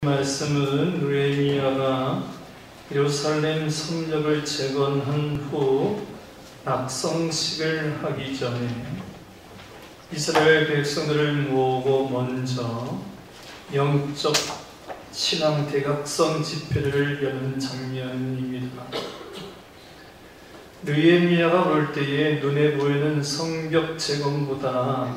말씀은 느헤미야가 예루살렘 성벽을 재건한 후 낙성식을 하기 전에 이스라엘 백성들을 모으고 먼저 영적 신앙 대각성 집회를 여는 장면입니다. 느헤미야가 볼 때에 눈에 보이는 성벽 재건보다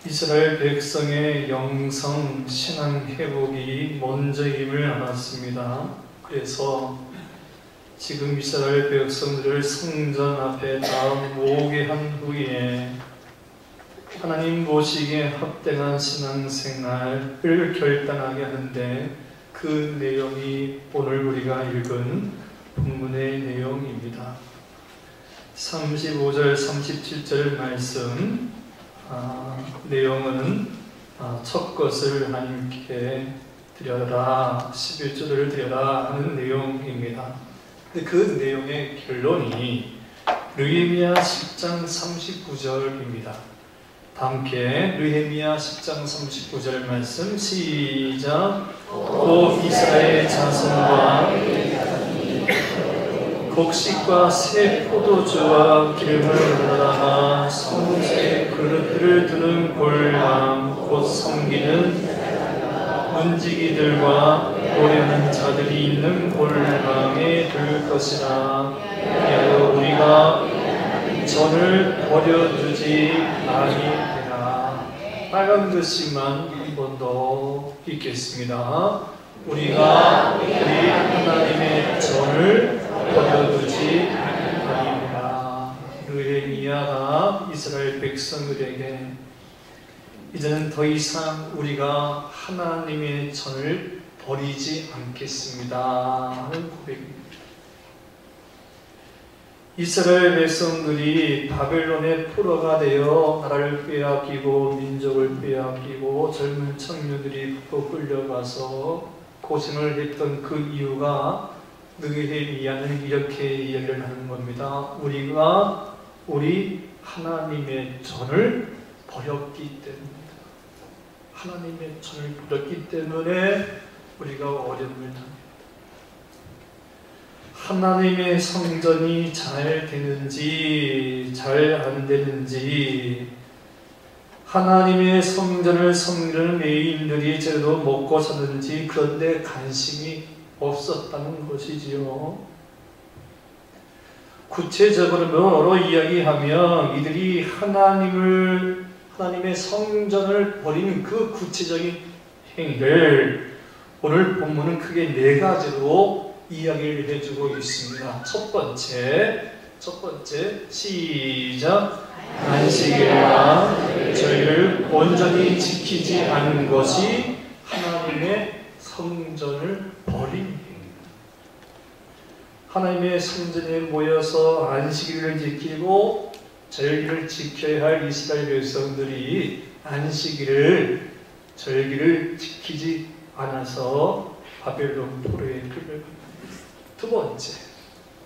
이스라엘 백성의 영성 신앙 회복이 먼저임을 알았습니다. 그래서 지금 이스라엘 백성들을 성전 앞에 다 모으게 한 후에 하나님 보시기에 합당한 신앙생활을 결단하게 하는데 그 내용이 오늘 우리가 읽은 본문의 내용입니다. 35절 37절 말씀 내용은 첫 것을 하나님께 드려라, 11조를 드려라 하는 내용입니다. 근데 그 내용의 결론이 느헤미야 10장 39절입니다. 다 함께 느헤미야 10장 39절 말씀 시작. 또 이스라엘 자손과 곡식과 새 포도주와 기름을 받아다가 성소에 그릇들을 두는 골방 곧 섬기는 문지기들과 노래하는 자들이 있는 골방에 둘 것이라. 야여 우리가 전을 버려두지 아니하라. 빨간 글씨만 한 번 더 읽겠습니다. 우리가 우리 하나님의 전을 버려두지 아니하라. 느헤미야가 이스라엘 백성들에게 이제는 더 이상 우리가 하나님의 전을 버리지 않겠습니다 하는 고백입니다. 이스라엘 백성들이 바벨론의 포로가 되어 나라를 빼앗기고 민족을 빼앗기고 젊은 청년들이 끌려가서 고생을 했던 그 이유가 느헤미야는 이렇게 이야기를 하는 겁니다. 우리가 우리 하나님의 전을 버렸기 때문이다. 하나님의 전을 버렸기 때문에 우리가 어려움을 당합니다. 하나님의 성전이 잘 되는지 잘 안 되는지, 하나님의 성전을 섬기는 레위인들이 제대로 먹고 사는지 그런 데 관심이 없었다는 것이지요. 구체적으로 이야기하면 이들이 하나님의 성전을 버리는 그 구체적인 행위를 오늘 본문은 크게 네 가지로 이야기를 해주고 있습니다. 첫 번째 시작. 안식일과 절을 온전히 지키지 않은 것이 하나님의 성전을 버린 행위입니다. 하나님의 성전에 모여서 안식일을 지키고 절기를 지켜야 할 이스라엘 백성들이 절기를 지키지 않아서 바벨론 포로에 끌려갑니다. 두 번째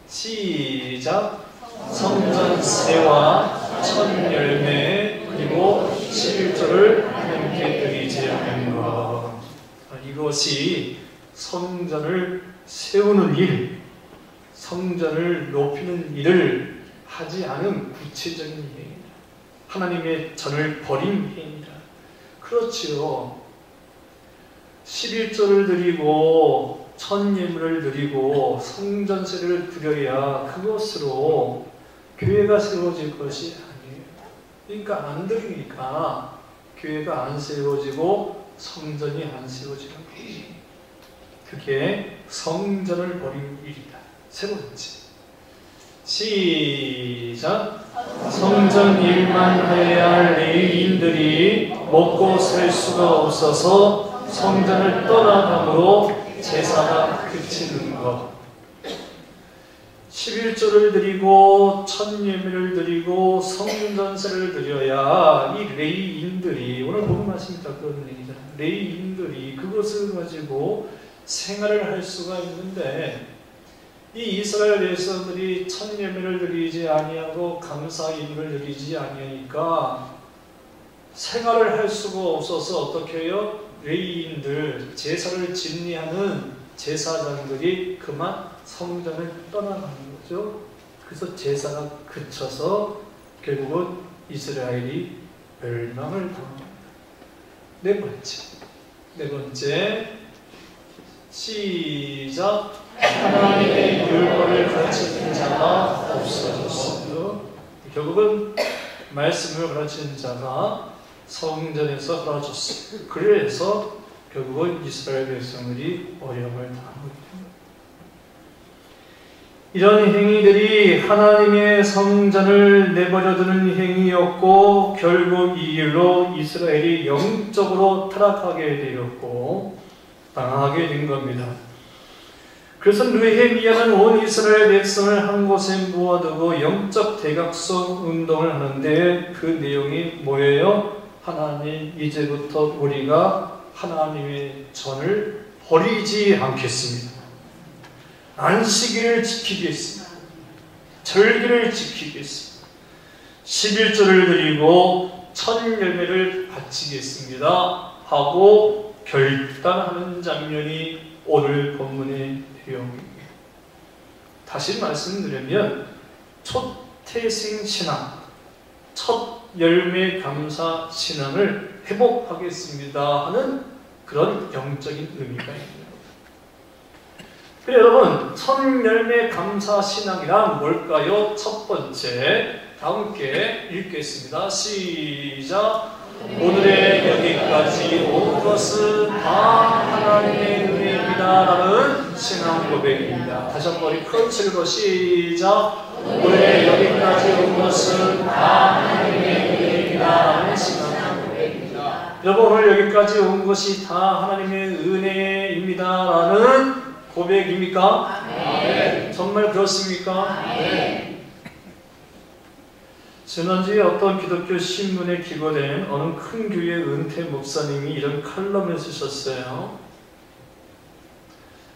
시작. 성전세와 천열매 그리고 11조를 하나님께 드리지 않는 것, 이것이 성전을 세우는 일, 성전을 높이는 일을 하지 않은 구체적인 행위입니다. 하나님의 전을 버린 행위다. 그렇지요. 11조를 드리고 천예물을 드리고 성전세를 드려야 그것으로 교회가 세워질 것이 아니에요. 그러니까 안 드리니까 교회가 안 세워지고 성전이 안 세워지는 거예요. 그게 성전을 버린 일이다. 세 번째 시작. 성전 일만 해야 할 레위인들이 먹고 살 수가 없어서 성전을 떠나감으로 제사가 그치는 것. 11조를 드리고 천예물을 드리고 성전세를 드려야 이 레위인들이, 오늘 본 말씀입니다. 그런 얘기잖아요. 레위인들이 그것을 가지고 생활을 할 수가 있는데, 이 이스라엘 백성들이 천예물을 드리지 아니하고 감사예물을 드리지 아니하니까 생활을 할 수가 없어서 어떻게 해요? 레위인들, 제사를 진리하는 제사장들이 그만 성전을 떠나가는 거죠. 그래서 제사가 그쳐서 결국은 이스라엘이 멸망을 당합니다. 네 번째 시작. 하나님의 율법을 가르치는 자가 없어졌어요. 결국은 말씀을 가르치는 자가 성전에서 사라졌어요. 그래서 결국은 이스라엘 백성들이 어려움을 당하고 있습니다. 이런 행위들이 하나님의 성전을 내버려두는 행위였고 결국 이 일로 이스라엘이 영적으로 타락하게 되었고 당하게 된 겁니다. 그래서 느헤미야는 온 이스라엘 백성을 한 곳에 모아두고 영적 대각성 운동을 하는데 그 내용이 뭐예요? 하나님, 이제부터 우리가 하나님의 전을 버리지 않겠습니다. 안식일을 지키겠습니다. 절기를 지키겠습니다. 11조를 드리고 첫 열매를 바치겠습니다 하고 결단하는 장면이 오늘 본문의 내용입니다. 다시 말씀드리면 초태생 신앙, 첫 열매 감사 신앙을 회복하겠습니다 하는 그런 영적인 의미가 있습니다. 여러분, 첫 열매 감사 신앙이란 뭘까요? 첫 번째, 다 함께 읽겠습니다. 시작. 오늘의 여기까지 온 것은 다 하나님의 은혜입니다 라는 신앙 고백입니다. 다시 한번 우리 크로치 읽어 시작. 오늘의 여기까지 온 것은 다 하나님의 은혜입니다 라는 신앙 고백입니다. 여러분, 오늘 여기까지 온 것이 다 하나님의 은혜입니다 라는 고백입니까? 네. 정말 그렇습니까? 네. 지난주에 어떤 기독교 신문에 기고된 어느 큰 교회 은퇴 목사님이 이런 칼럼을 쓰셨어요.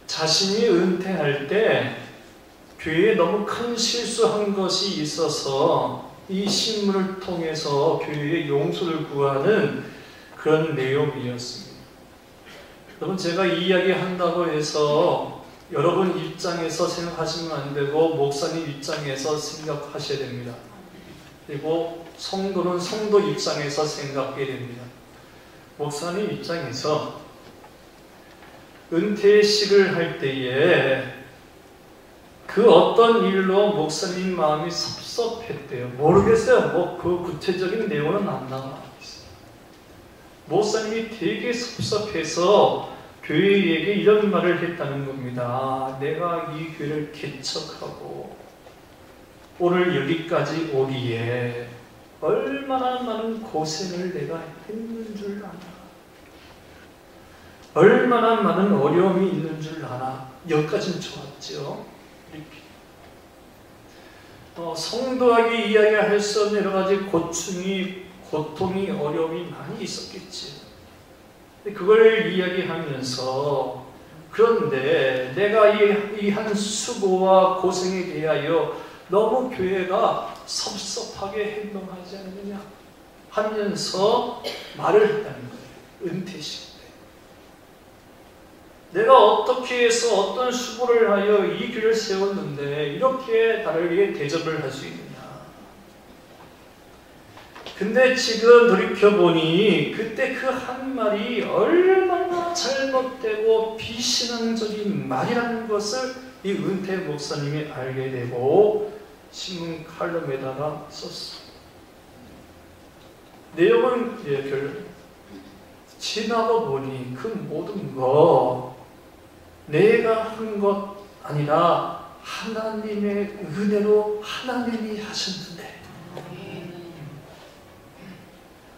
자신이 은퇴할 때 교회에 너무 큰 실수한 것이 있어서 이 신문을 통해서 교회의 용서를 구하는 그런 내용이었습니다. 여러분, 제가 이 이야기 한다고 해서 여러분 입장에서 생각하시면 안 되고 목사님 입장에서 생각하셔야 됩니다. 그리고 성도는 성도 입장에서 생각해야 됩니다. 목사님 입장에서 은퇴식을 할 때에 그 어떤 일로 목사님 마음이 섭섭했대요. 모르겠어요. 뭐 그 구체적인 내용은 안 나와 있어요. 목사님이 되게 섭섭해서 교회에게 이런 말을 했다는 겁니다. 내가 이 교회를 개척하고 오늘 여기까지 오기에 얼마나 많은 고생을 내가 했는 줄 아나. 얼마나 많은 어려움이 있는 줄 아나. 여기까지는 좋았죠. 이렇게. 성도에게 이야기할 수 없는 여러 가지 고통이, 어려움이 많이 있었겠지. 그걸 이야기하면서 그런데 내가 이 한 수고와 고생에 대하여 너무 교회가 섭섭하게 행동하지 않느냐 하면서 말을 했다는 거예요. 은퇴식 때. 내가 어떻게 해서 어떤 수고를 하여 이 교회를 세웠는데 이렇게 다르게 대접을 할 수 있느냐. 근데 지금 돌이켜보니 그때 그 한 말이 얼마나 잘못되고 비신앙적인 말이라는 것을 이 은퇴 목사님이 알게 되고 신문 칼럼에다가 썼어. 내용은 지나고 보니 그 모든 거 내가 한 것 아니라 하나님의 은혜로 하나님이 하셨는데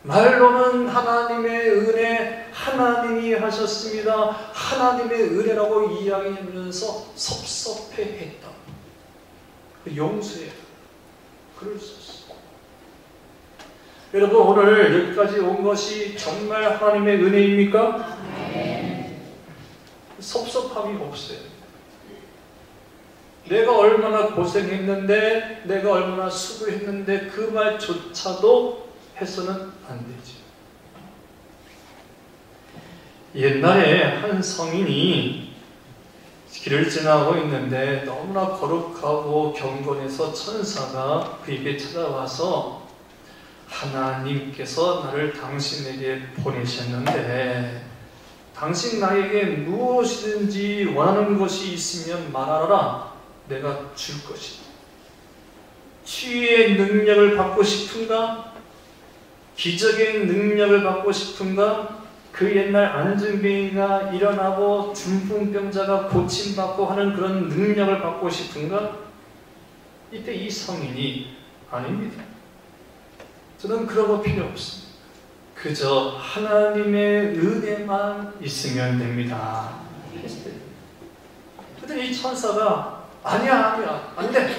말로는 하나님의 은혜, 하나님이 하셨습니다. 하나님의 은혜라고 이야기하면서 섭섭해했다. 용서해. 그럴 수 있어. 여러분, 오늘 여기까지 온 것이 정말 하나님의 은혜입니까? 네. 섭섭함이 없어요. 내가 얼마나 고생했는데, 내가 얼마나 수고했는데 그 말조차도 해서는 안 되지. 옛날에 한 성인이 길을 지나고 있는데 너무나 거룩하고 경건해서 천사가 그에게 찾아와서 하나님께서 나를 당신에게 보내셨는데 당신 나에게 무엇이든지 원하는 것이 있으면 말하라. 내가 줄 것이다. 치유의 능력을 받고 싶은가? 기적의 능력을 받고 싶은가? 그 옛날 안증뱅이가 일어나고 중풍병자가 고침받고 하는 그런 능력을 받고 싶은가? 이때 이 성인이 아닙니다. 저는 그런 거 필요 없습니다. 그저 하나님의 은혜만 있으면 됩니다. 그랬더니 이 천사가 아니야 안 돼.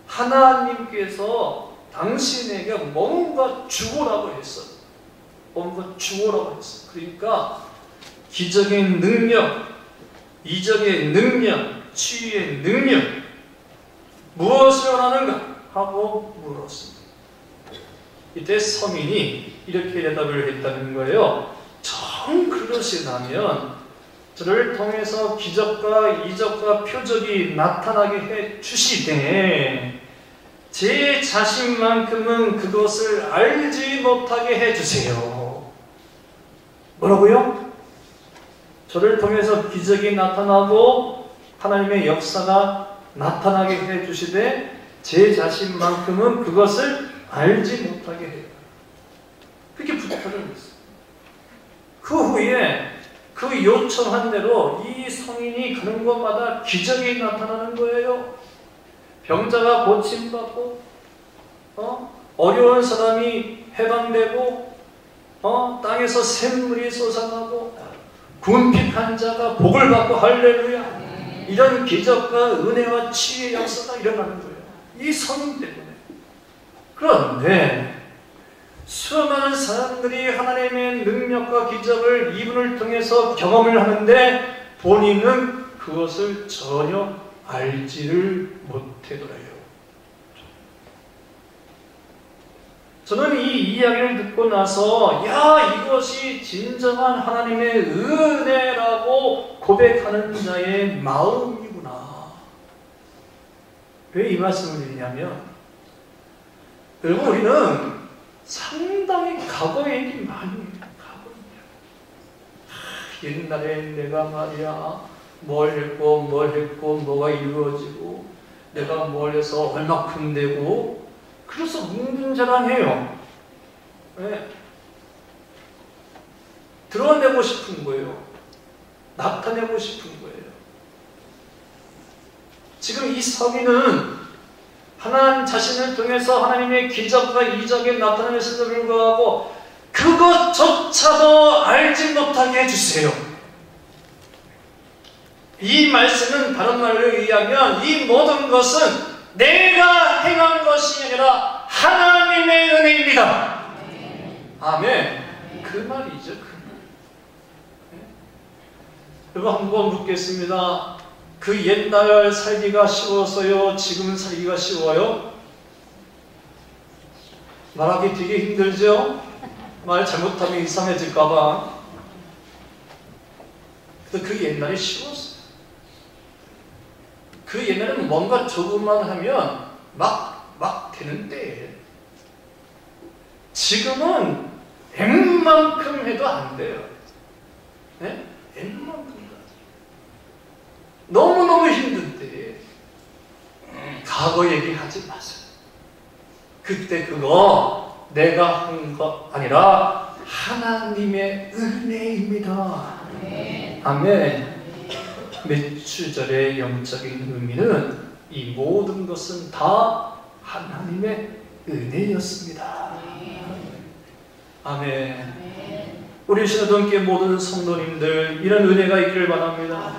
하나님께서 당신에게 뭔가 주고라고 했어. 뭔가 주고라고 했어. 그러니까 기적의 능력, 이적의 능력, 치유의 능력 무엇을 원하는가 하고 물었습니다. 이때 성인이 이렇게 대답을 했다는 거예요. 정 그러시다면 저를 통해서 기적과 이적과 표적이 나타나게 해 주시되 제 자신만큼은 그것을 알지 못하게 해주세요. 뭐라고요? 저를 통해서 기적이 나타나고 하나님의 역사가 나타나게 해주시되 제 자신만큼은 그것을 알지 못하게 해요. 그렇게 부탁을 했어요. 그 후에 그 요청한 대로 이 성인이 가는 곳마다 기적이 나타나는 거예요. 병자가 고침받고 어려운 사람이 해방되고 땅에서 샘물이 솟아나고 군핍한 자가 복을 받고 할렐루야. 이런 기적과 은혜와 치유의 역사가 일어나는 거예요. 이 성인 때문에. 그런데 수많은 사람들이 하나님의 능력과 기적을 이분을 통해서 경험을 하는데 본인은 그것을 전혀 알지를 못하더래요. 저는 이 이야기를 듣고 나서 이것이 진정한 하나님의 은혜라고 고백하는 자의 마음이구나. 왜 이 말씀을 드리냐면 여러분 우리는 상당히 과거 얘기 많이 해요. 옛날에 내가 말이야 뭘 했고 뭐가 이루어지고 내가 뭘 해서 얼마큼 되고 그래서 뭉둥자랑해요. 네. 드러내고 싶은 거예요. 나타내고 싶은 거예요. 지금 이 성인은 하나님 자신을 통해서 하나님의 기적과 이적에 나타내면서도 불구하고 그것조차도 알지 못하게 해주세요. 이 말씀은 다른 말로 의하면 이 모든 것은 내가 행한 것이 아니라 하나님의 은혜입니다. 아멘. 그 말이죠. 그 말. 여러분 한번 묻겠습니다. 그 옛날 살기가 쉬워서요? 지금 살기가 쉬워요? 말하기 되게 힘들죠? 말 잘못하면 이상해질까봐. 그래서 그 옛날이 쉬웠어요. 그 옛날에는 뭔가 조금만 하면 막 되는 때예요. 지금은 N만큼 해도 안 돼요. 네? N만큼 해도 안 돼요. 너무너무 힘든 때에 과거 얘기하지 마세요. 그때 그거 내가 한 거 아니라 하나님의 은혜입니다. 아멘. 매출절의 영적인 의미는 이 모든 것은 다 하나님의 은혜였습니다. 아멘. 우리 신호동교회 모든 성도님들 이런 은혜가 있기를 바랍니다.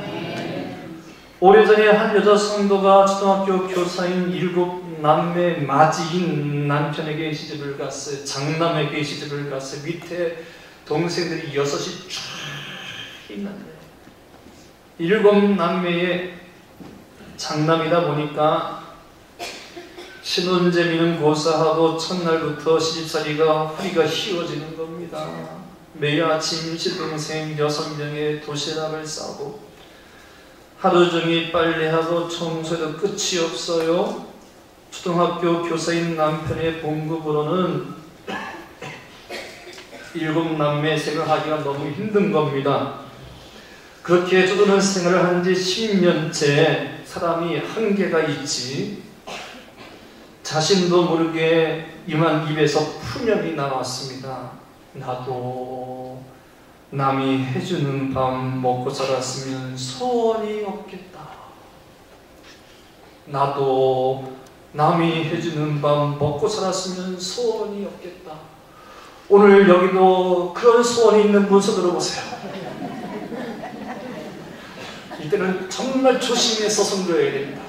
오래전에 한 여자 성도가 초등학교 교사인 7 남매 맞이인 남편에게 시집을 갔어요. 장남에게 시집을 갔어요. 밑에 동생들이 6이 쫙 있는데 7 남매의 장남이다 보니까 신혼재미는 고사하고 첫날부터 시집살이가 허리가 휘어지는 겁니다. 매일 아침 시동생 6명의 도시락을 싸고 하루 종일 빨래하고 청소해도 끝이 없어요. 초등학교 교사인 남편의 봉급으로는 7남매 생활하기가 너무 힘든 겁니다. 그렇게 쪼드는 생활을 한 지 10년째 사람이 한계가 있지. 자신도 모르게 이만 입에서 푸념이 나왔습니다. 나도 남이 해주는 밥 먹고 살았으면 소원이 없겠다. 나도 남이 해주는 밥 먹고 살았으면 소원이 없겠다. 오늘 여기도 그런 소원이 있는 분 손 들어보세요. 이때는 정말 조심해서 손 들어야 됩니다.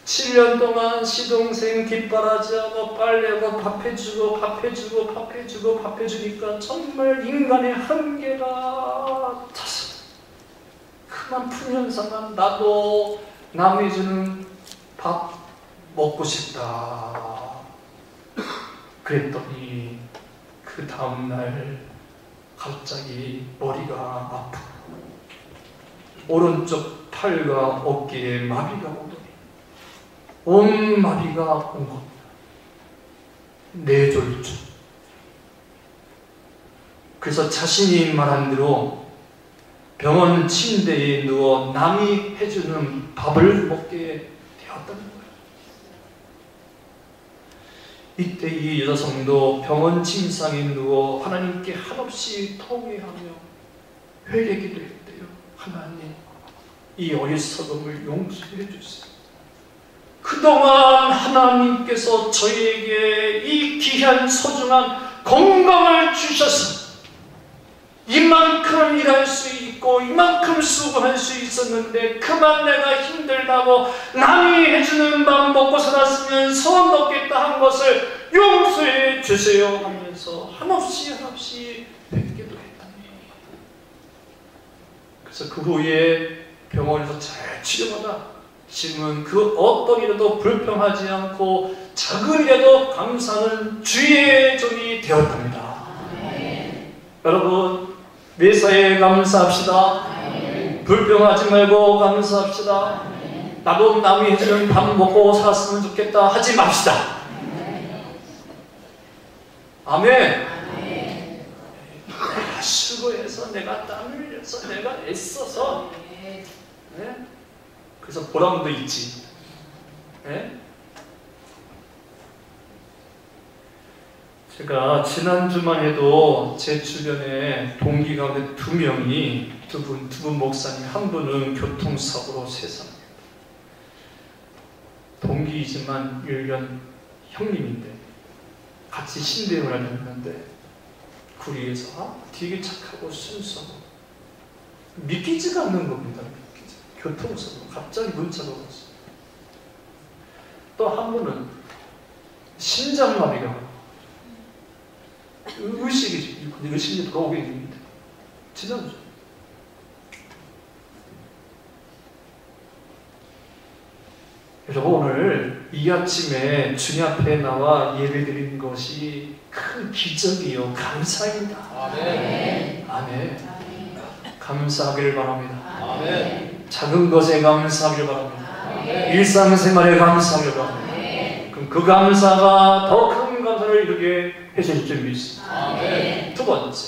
7년 동안 시동생 뒷바라지하고 빨래하고 밥해주고 밥해주고 밥해주고 밥해주니까 정말 인간의 한계가 찼어. 그만 푸면서만 나도 남이 주는 밥 먹고 싶다. 그랬더니 그 다음날 갑자기 머리가 아프고 오른쪽 팔과 어깨에 마비가 오더니 온 마비가 온 겁니다. 뇌졸중. 그래서 자신이 말한 대로 병원 침대에 누워 남이 해주는 밥을 먹게 되었다는 거예요. 이때 이 여자성도 병원 침상에 누워 하나님께 한없이 통회하며 회개기도 했대요. 하나님, 이 어리석음을 용서해 주세요. 그동안 하나님께서 저희에게 이 귀한 소중한 건강을 주셔서 이만큼 일할 수 있고 이만큼 수고할 수 있었는데 그만 내가 힘들다고 남이 해주는 밥 먹고 살았으면 소원 없겠다 한 것을 용서해 주세요 하면서 한없이 뵙기도 했답니다. 그래서 그 후에 병원에서 잘 치료받아 지금은 그 어떤 일에도 불평하지 않고 작은 일에도 감사하는 주의 종이 되었답니다. 여러분 매사에 감사합시다. 불평하지 말고 감사합시다. 나도 남이 해주는 밥 먹고 살았으면 좋겠다 하지 맙시다. 아멘. 내가 수고해서 내가 땀 흘려서 내가 애써서 네? 그래서 보람도 있지. 네? 제가 지난주만 해도 제 주변에 동기 가운데 2명이 두 분 목사님, 한 분은 교통사고로 세상에 동기이지만 1년 형님인데 같이 신대용을 하셨는데 구리에서 되게 착하고 순수하고 믿기지가 않는 겁니다. 교통사고 갑자기 문자가 왔어요. 또 한 분은 심장마비가 의식이 돌아오게 됩니다. 지난주. 여러분 오늘 이 아침에 주님 앞에 나와 예배드린 것이 큰 기적이요 감사입니다. 아멘. 아멘. 감사하기를 바랍니다. 아멘. 작은 것에 감사하기를 바랍니다. 아멘. 일상생활에 감사하기를 바랍니다. 아멘. 그럼 그 감사가 더 큰 감사를 이루게 해주실 줄 믿습니다. 아멘. 두 번째,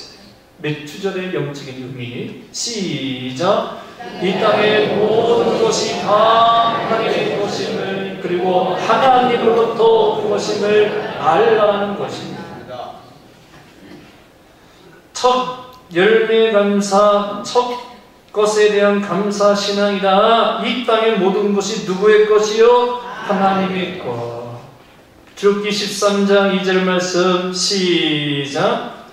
몇 주전의 영적인 의미. 시작. 이 땅의 모든 것이 다 하나님의 것임을 그리고 하나님으로부터 온 것임을 알라는 것입니다. 첫 열매 감사, 첫 것에 대한 감사 신앙이다. 이 땅의 모든 것이 누구의 것이요? 하나님의 것. 출애굽기 13장 2절 말씀 시작.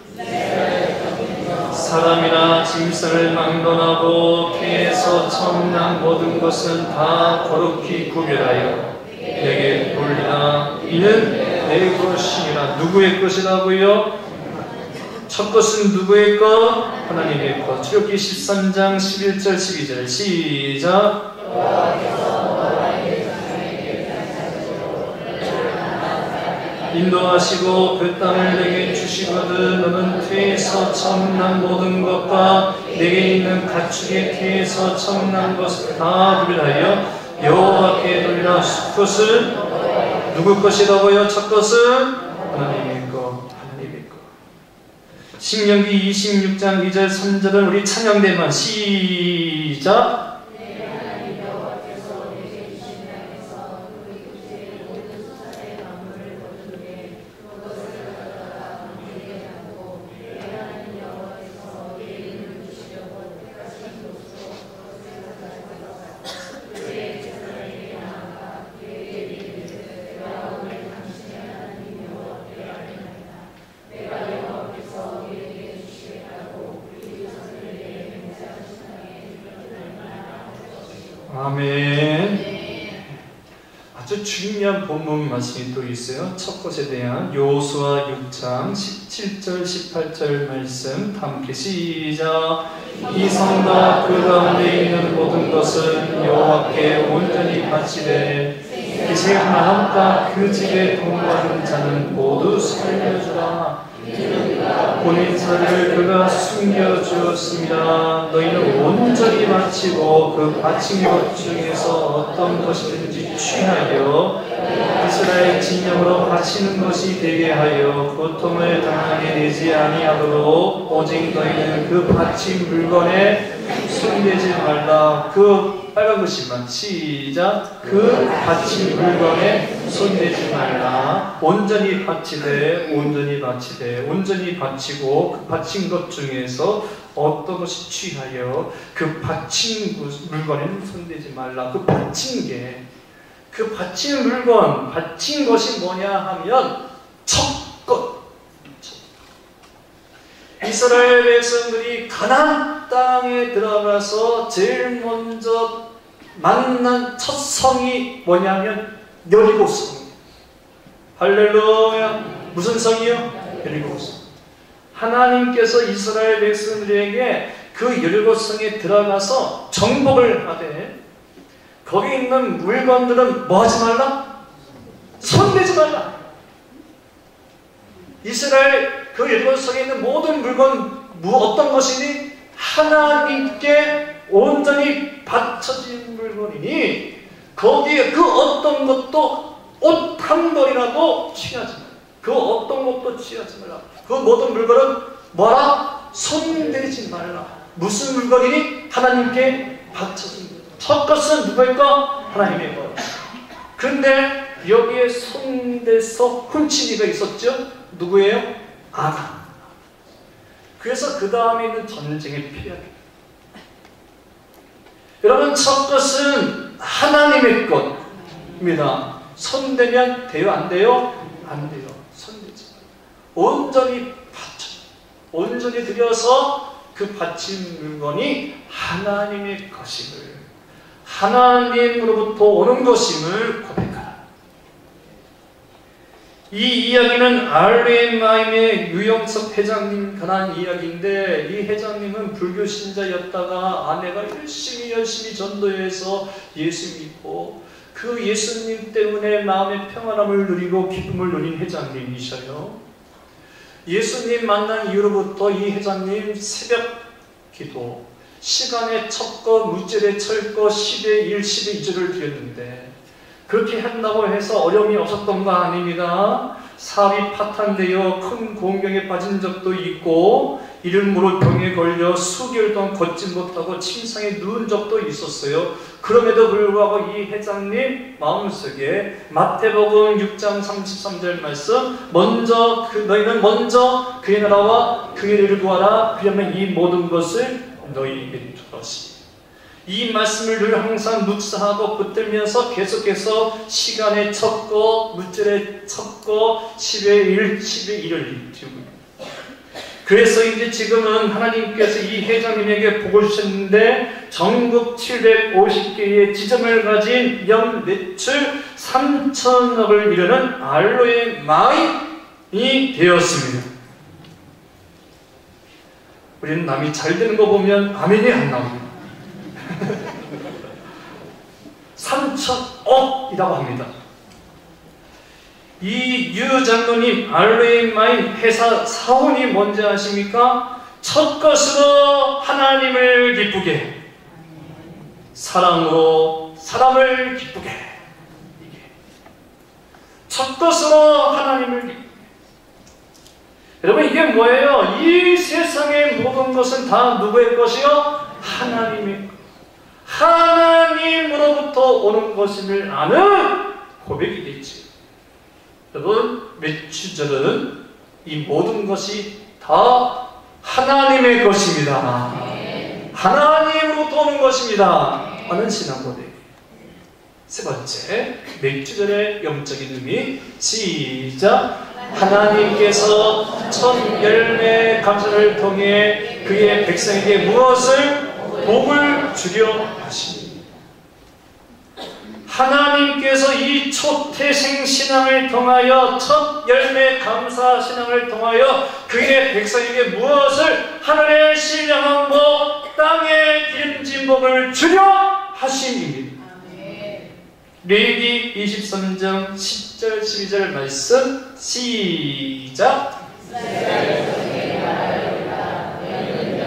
사람이나 짐승을 막론하고 태에서 처음 난 모든 것은 다 거룩히 구별하여 내게 돌리라. 이는 내 것이니라. 누구의 것이라고요? 첫 것은 누구의 것? 하나님의 것. 출애굽기 13장 11절 12절 시작. 인도하시고 그 땅을 내게 주시거든 너는 태에서 처음 난 모든 것과 내게 있는 가축의 태에서 처음 난 것을 다 드리하여 여호와께 드리라. 그것은 누구 것이라고요? 첫 것은 하나님의 것. 신명기 26장 2절 3절은 우리 찬양대만 시작. 아멘. 아주 중요한 본문 말씀이 또 있어요. 첫 것에 대한 여호수아 6장 17절 18절 말씀 함께 시작. 이 성과 그 가운데 있는 모든 것은 여호와께 온전히 바치되 이제 마음과 그 집에 동거하는 자는 모두 살려주라. 본인 살을 그가 숨겨주었습니다. 너희는 온전히 바치고 그 바친 것 중에서 어떤 것이든지 취하여 이스라엘 진영으로 바치는 것이 되게 하여 고통을 당하게 되지 아니하도록 오직 너희는 그 바친 물건에 손대지 말라. 그 빨간 글씨만 시작. 그 바친 물건에 손대지 말라. 온전히 바치되 온전히 바치되 온전히 바치고 그 바친 것 중에서 어떤 것이 취하여 그 바친 물건에는 손대지 말라. 그 바친 게 그 바친 물건 바친 것이 뭐냐 하면 첫 것. 이스라엘 백성들이 가나안 땅에 들어가서 제일 먼저 만난 첫 성이 뭐냐면 여리고성. 할렐루야. 무슨 성이요? 여리고성. 하나님께서 이스라엘 백성들에게 그 여리고성에 들어가서 정복을 하되 거기 있는 물건들은 뭐 하지 말라? 손대지 말라. 이스라엘 그 여리고성에 있는 모든 물건 어떤 것이니? 하나님께 온전히 바쳐진 물건이니 거기에 그 어떤 것도 옷 한 벌이라도 취하지 말라. 그 어떤 것도 취하지 말라. 그 모든 물건은 뭐라? 손대지 말라. 무슨 물건이니? 하나님께 바쳐진 물건. 첫 것은 누구일까? 하나님의 것. 근데 여기에 손대서 훔친 이가 있었죠? 누구예요? 아간. 그래서 그 다음에 있는 전쟁에 피하게. 여러분, 첫 것은 하나님의 것입니다. 손대면 돼요? 안 돼요? 안 돼요. 손대지 말아요. 온전히 바쳐. 온전히 들여서 그 바친 물건이 하나님의 것임을, 하나님으로부터 오는 것임을 고백하라. 이 이야기는 RMI의 유영석 회장님 관한 이야기인데, 이 회장님은 불교 신자였다가 아내가 열심히 전도해서 예수 믿고 그 예수님 때문에 마음의 평안함을 누리고 기쁨을 누린 회장님이셔요. 예수님 만난 이후로부터 이 회장님 새벽 기도, 시간의 첩거, 물질의 철거, 10의 1, 10의 2절을 드렸는데 그렇게 한다고 해서 어려움이 없었던 거 아닙니다. 사업이 파탄되어 큰 공경에 빠진 적도 있고 이름모를 병에 걸려 수개월 동안 걷지 못하고 침상에 누운 적도 있었어요. 그럼에도 불구하고 이 회장님 마음속에 마태복음 6장 33절 말씀, 너희는 먼저 그의 나라와 그의 의를 구하라. 그러면 이 모든 것을 너희에게 주었으니, 이 말씀을 늘 항상 묵상하고 붙들면서 계속해서 시간의 첩고, 물질의 첩고, 10의 1, 10의 1을 지우고. 그래서 이제 지금은 하나님께서 이 회장님에게 복을 주셨는데 전국 750개의 지점을 가진 연 매출 3천억을 이루는 알로에 마인이 되었습니다. 우리는 남이 잘 되는 거 보면 아멘이 안 나옵니다. 3천억이라고 합니다. 이 유 장로님 알로에마인 회사 사원이 뭔지 아십니까? 첫 것으로 하나님을 기쁘게, 사랑으로 사람을 기쁘게. 첫 것으로 하나님을 기쁘게. 여러분, 이게 뭐예요? 이 세상의 모든 것은 다 누구의 것이요? 하나님의 것. 하나님으로부터 오는 것임을 아는 고백이겠지. 여러분, 매주절은 이 모든 것이 다 하나님의 것입니다. 하나님으로부터 오는 것입니다 하는 신앙 고백. 세 번째, 매주절의 영적인 의미. 시작. 하나님께서 첫 열매 감사를 통해 그의 백성에게 무엇을? 복을 주려 하십니다. 하나님께서 이 초태생 신앙을 통하여, 첫 열매 감사 신앙을 통하여 그의 백성에게 무엇을? 하늘의 신령한 복, 땅의 기름진 복을 주려 하심입니다. 레위기 23장 10절 12절 말씀 시작.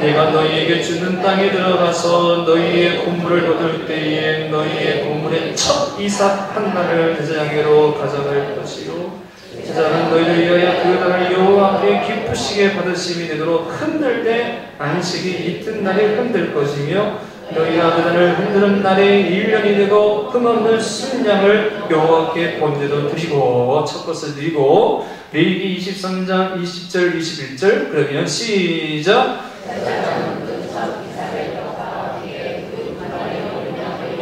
내가 너희에게 주는 땅에 들어가서 너희의 곡물을 거둘 때에 너희의 곡물의 첫 이삭 하나를 제사장에게로 가져갈 것이요, 제사장은 너희를 위하여 그 날을 여호와 앞에 기쁘시게 받으심이 되도록 흔들 때 안식이 이튿날에 흔들 것이며, 너희가 그 날을 흔드는 날에 1년이 되고 흠없는 순양을 여호와께 번제로 드리고, 첫 것을 드리고. 레위기 23장 20절 21절 그러면 시작.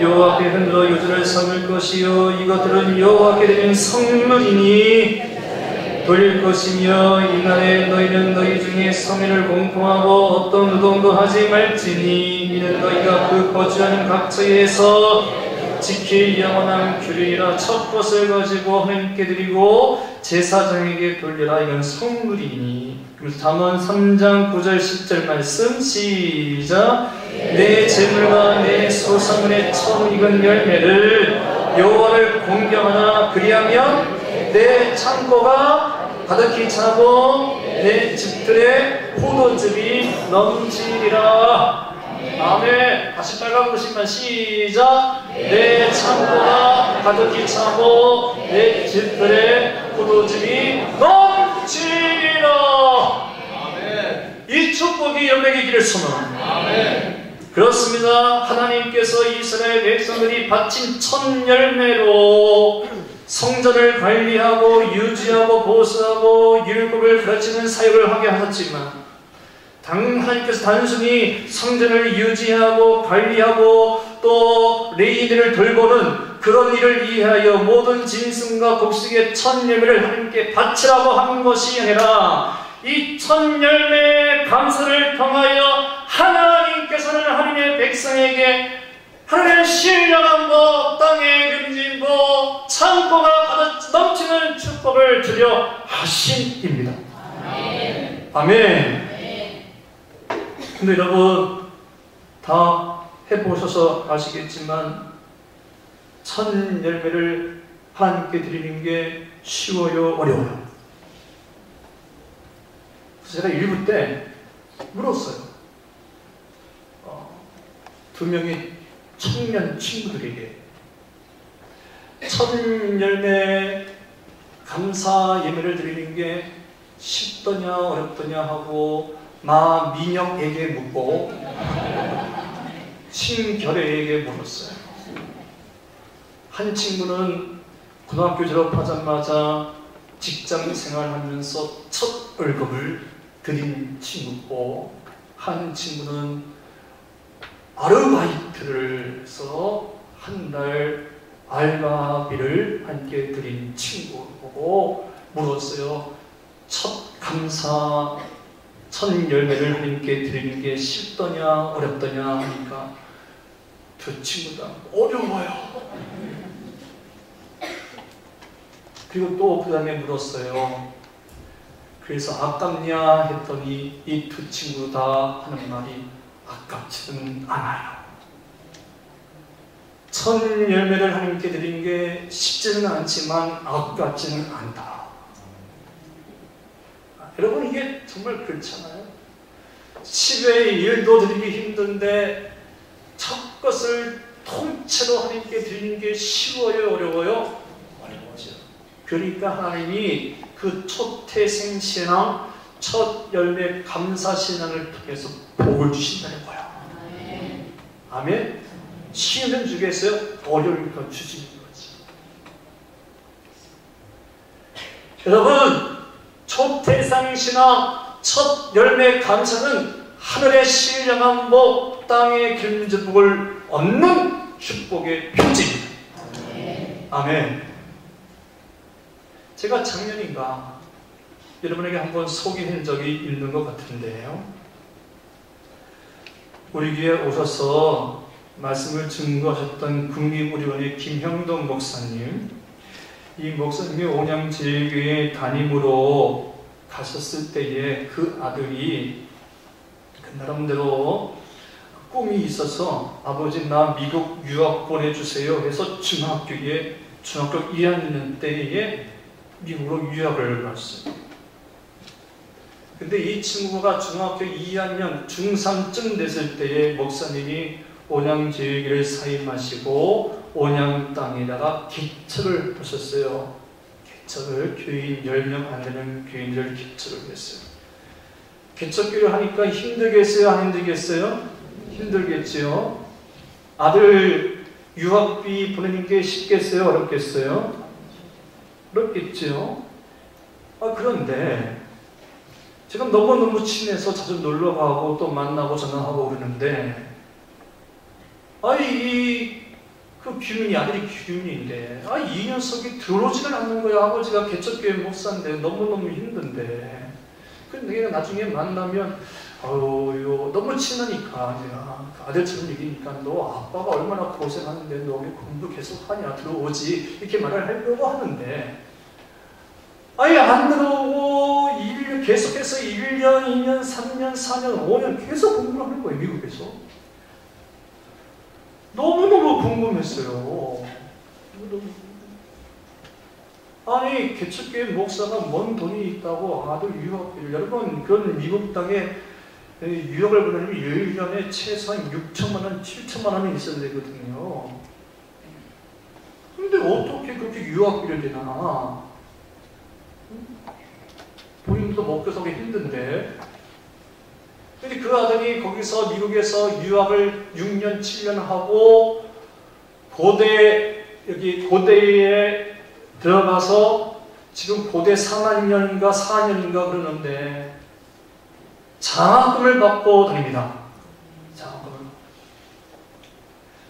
여호와께 흔들어 요절을 삼을 것이요, 이것들은 여호와께 드린 성물이니 돌릴 것이며, 이날에 너희는 너희 중에 성회를 공포하고 어떤 노동도 하지 말지니, 이는 너희가 그 거주하는 각처에서 지킬 영원한 규례이라. 첫 것을 가지고 하나님께 드리고 제사장에게 돌리라. 이건 성물이니. 그래서 잠언 3장 9절 10절 말씀 시작. 내 재물과 내 소산물의 처음 익은 열매를 여호와를 공경하나, 그리하면 내 창고가 가득히 차고 내 집들의 포도즙이 넘치리라. 아멘. 다시 빨간 글씨만 시작. 내 창고가 가득히 차고 내 집들의 포도즙이 넘치리라. 아멘. 이 축복이 여러분에게 길을 소망합니다. 아멘. 그렇습니다. 하나님께서 이스라엘 백성들이 바친 첫 열매로 성전을 관리하고 유지하고 보수하고 율법을 가르치는 사역을 하게 하셨지만, 하나님께서 단순히 성전을 유지하고 관리하고 또 레위인들을 돌보는 그런 일을 위하여 모든 짐승과 곡식의 첫 열매를 하나님께 바치라고 한 것이 아니라, 이 첫 열매 감사를 통하여 하나님께서는 하나님의 백성에게 하나님의 신령한 복, 땅의 기름진 복, 창고가 가득 넘치는 축복을 주려 하심입니다. 아멘. 아멘. 근데 여러분, 다 해보셔서 아시겠지만 첫 열매를 하나님께 드리는 게 쉬워요, 어려워요? 그래서 제가 1부 때 물었어요. 두 명의 청년 친구들에게 첫 열매 감사 예배를 드리는 게 쉽더냐 어렵더냐 하고 민영에게 묻고 신결애에게 물었어요. 한 친구는 고등학교 졸업하자마자 직장 생활하면서 첫 월급을 드린 친구고, 한 친구는 아르바이트를 해서 한 달 알바비를 함께 드린 친구를 보고 물었어요. 첫 감사, 첫 열매를 하나님께 드리는 게 쉽더냐 어렵더냐 하니까 두 친구 다 어려워요. 그리고 또 그 다음에 물었어요. 그래서 아깝냐 했더니 이 두 친구 다 하는 말이 아깝지는 않아요. 첫 열매를 하나님께 드리는 게 쉽지는 않지만 아깝지는 않다. 여러분, 이게 정말 그렇잖아요. 10의 1도 드리기 힘든데 첫 것을 통째로 하나님께 드리는 게 쉬워요, 어려워요? 어려워죠. 그러니까 하나님이 그 초태생신앙, 첫 열매 감사신앙을 통해서 복을 주신다는 거야. 아멘? 쉬우면 주겠어요? 어려우니까 주시는 거지. 여러분, 초태생신앙, 첫 열매 감사는 하늘의 신령한 복, 땅의 기름진 복을 얻는 축복의 표지입니다. 아멘. 제가 작년인가 여러분에게 한번 소개한 적이 있는 것 같은데요. 우리 교회에 오셔서 말씀을 증거하셨던 국립의료원의 김형동 목사님, 이 목사님이 온양제일교회 담임으로 가셨을 때에 그 아들이 나름대로 꿈이 있어서 아버지 나 미국 유학 보내주세요 해서 중학교 2학년 때에 미국으로 유학을 갔어요. 근데 이 친구가 중학교 2학년 중3쯤 됐을 때에 목사님이 온양제일교회를 사임하시고 온양 땅에다가 개척을 하셨어요. 개척을 교인 10명 안 되는 교인들 개척을 했어요. 개척교를 하니까 힘들겠어요? 안 힘들겠어요? 힘들겠지요. 아들 유학비 보내는 게 쉽겠어요? 어렵겠어요? 어렵겠죠. 그런데 제가 너무너무 친해서 자주 놀러가고 또 만나고 전화하고 그러는데 그 규민이, 아들이 규민인데 이 녀석이 들어오지는 않는 거야. 아버지가 개척교회 목사인데 너무너무 힘든데. 근데 내가 나중에 만나면 너무 친하니까 내가 아들처럼 얘기니까 너 아빠가 얼마나 고생하는데 너 왜 공부 계속 하냐, 들어오지, 이렇게 말을 하려고 하는데 안 들어오고 계속해서 1년, 2년, 3년, 4년, 5년 계속 공부를 하는 거예요. 미국에서. 너무너무 궁금했어요. 개척교회 목사가 뭔 돈이 있다고 아들 유학비를, 여러분, 그런 미국 땅에 유학을 보내려면 1년에 최소한 6천만 원, 7천만 원이 있어야 되거든요. 근데 어떻게 그렇게 유학비를 내나? 본인도 먹고 살기 힘든데. 근데 그 아들이 거기서 미국에서 유학을 6년, 7년 하고 고대에 들어가서 지금 고대 3학년인가 4학년인가 그러는데 장학금을 받고 다닙니다. 장학금을.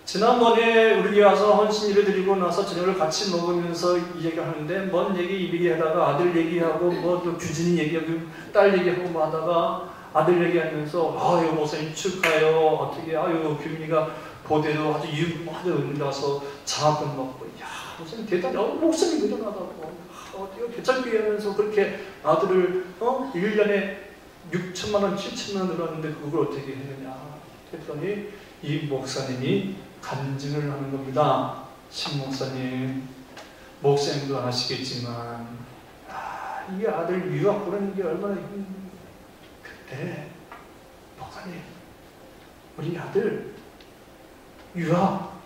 지난번에 우리 교회 와서 헌신 예배 드리고 나서 저녁을 같이 먹으면서 이 얘기를 하는데 뭔 얘기하다가 아들 얘기하고 또 규진이 얘기하고 딸 얘기하고 하다가 아들 얘기하면서 목사님 축하해요. 어떻게 규민이가 고대로 아주 은가서 장학금 받고, 목사님 대단히 목사님 대단하다고. 개척교회 하면서 그렇게 아들을 1년에 6천만 원, 7천만 원 들었는데 그걸 어떻게 했느냐 했더니 이 목사님이 간증을 하는 겁니다. 신 목사님, 목사님도 아시겠지만 이 아들 유학 보내는 게 얼마나 그때 목사님, 우리 아들 유학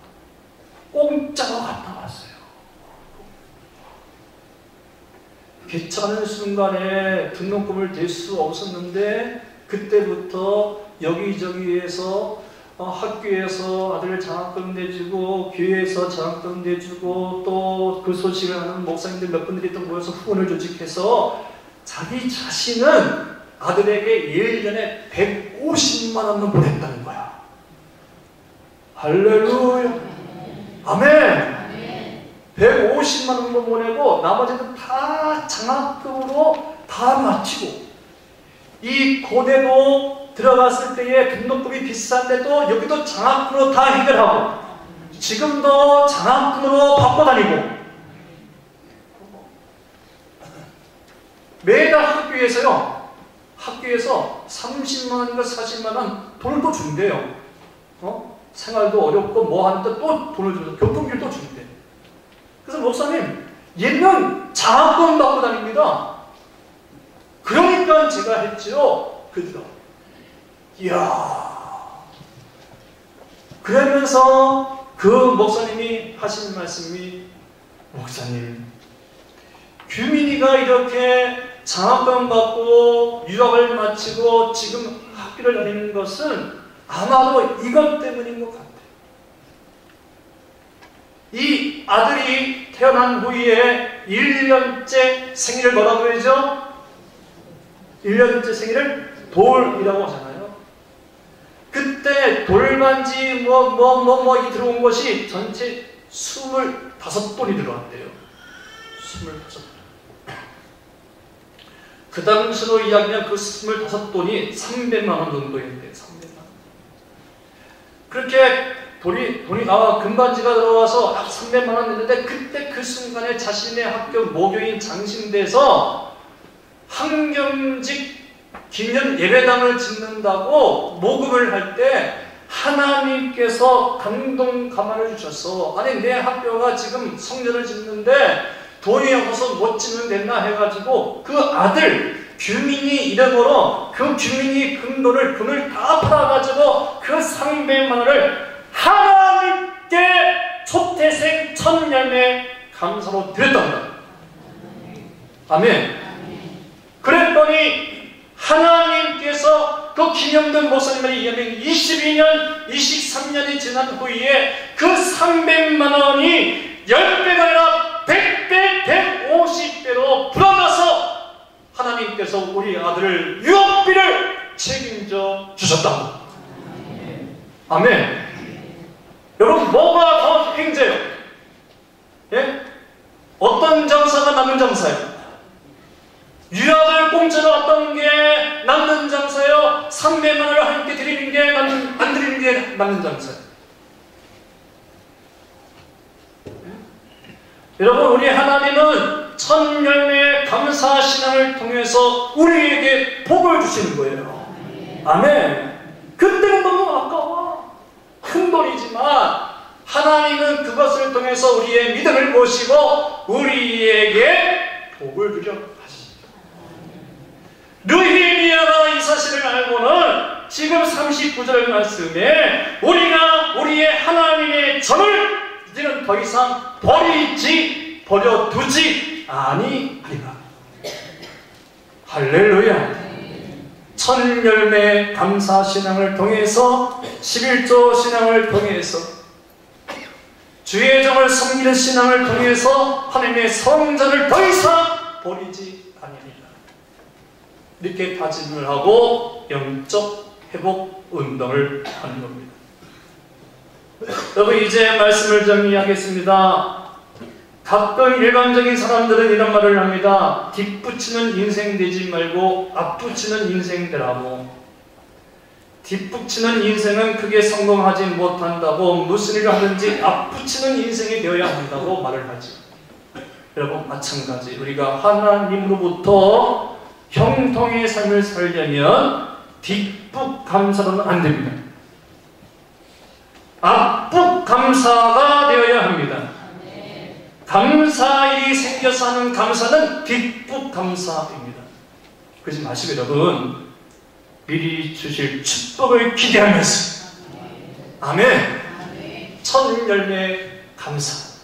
공짜로 갔다 왔어요. 개척하는 순간에 등록금을 댈 수 없었는데 그때부터 여기저기에서 학교에서 아들 장학금 내주고 교회에서 장학금 내주고 또 그 소식을 하는 목사님들 몇 분들이 또 모여서 후원을 조직해서 자기 자신은 아들에게 1년에 150만 원을 보냈다는 거야. 할렐루야. 아멘. 150만 원도 보내고 나머지는 다 장학금으로 다 마치고, 이 고대도 들어갔을 때에 등록금이 비싼데도 여기도 장학금으로 다 해결하고 지금도 장학금으로 받고 다니고, 매달 학교에서 30만 원인가 40만 원 돈을 또 준대요. 생활도 어렵고 뭐 하는데 또 돈을 주면서 교통비를 또 주는데. 그래서 목사님, 얘는 장학금 받고 다닙니다. 그러니까 제가 했지요. 그러더라고요. 이야. 그러면서 그 목사님이 하신 말씀이, 목사님, 규민이가 이렇게 장학금 받고 유학을 마치고 지금 학교를 다니는 것은 아마도 이것 때문인 것 같아요. 이 아들이 태어난 후에 1년째 생일을 뭐라고 그러죠? 1년째 생일을 돌이라고 하잖아요. 그때 돌반지 이 들어온 것이 전체 25돈이 들어왔대요. 25돈. 그 당시로 이야기하면 그 25돈이 300만 원 정도였대요. 300만 원. 그렇게 금반지가 들어와서 300만 원 냈는데, 그때 그 순간에 자신의 학교 모교인 장신대에서 한경직 기념 예배당을 짓는다고 모금을 할 때 하나님께서 감동 가만을 주셔서, 아니 내 학교가 지금 성전을 짓는데 돈이 없어서 못 짓는 됐나 해가지고 그 아들 규민이 이름으로 그 규민이 금을 다 팔아가지고 그 300만 원을 하나님께 초태생 첫 열매 감사로 드렸답니다. 아멘. 그랬더니 하나님께서 그 김영돈 목사님의 이야기 22년, 23년이 지난 후에 그 300만 원이 10배가 아니라 100배, 150배로 불어나서 하나님께서 우리 아들을 유학비를 책임져 주셨다. 아멘. 여러분, 뭐가 더 행제요? 예? 어떤 장사가 남는 장사예요? 유학을 공짜로 왔던 게 남는 장사요? 300만 원을 하나님께 드리는 게 안 드리는 게 남는 장사예요? 여러분, 우리 하나님은 첫 열매의 감사 신앙을 통해서 우리에게 복을 주시는 거예요. 아멘. 그때는 너무 아까워. 큰 돈이지만 하나님은 그것을 통해서 우리의 믿음을 보시고 우리에게 복을 주려 하십니다. 느헤미야가 이 사실을 알고는 지금 39절 말씀에 우리가 우리의 하나님의 전을 이제는 더 이상 버려두지 아니하리라. 할렐루야. 첫 열매 감사 신앙을 통해서 11조 신앙을 통해서 주의 정을 섬기는 신앙을 통해서 하나님의 성전을 더 이상 버리지 아니하리라. 이렇게 다짐을 하고 영적 회복 운동을 하는 겁니다. 여러분, 이제 말씀을 정리하겠습니다. 가끔 일반적인 사람들은 이런 말을 합니다. 뒷붙이는 인생 되지 말고 앞붙이는 인생 되라고. 뒷붙이는 인생은 크게 성공하지 못한다고 무슨 일을 하든지 앞붙이는 인생이 되어야 한다고 말을 하죠. 여러분, 마찬가지 우리가 하나님으로부터 형통의 삶을 살려면 뒷북 감사로는 안 됩니다. 앞북 감사가 되어야 합니다. 감사일이 생겨서 하는 감사는 뒷북 감사입니다. 그러지 마시고 여러분, 미리 주실 축복을 기대하면서 아멘. 첫 열매 감사,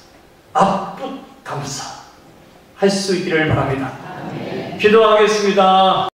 앞북 감사 할 수 있기를 바랍니다. 기도하겠습니다.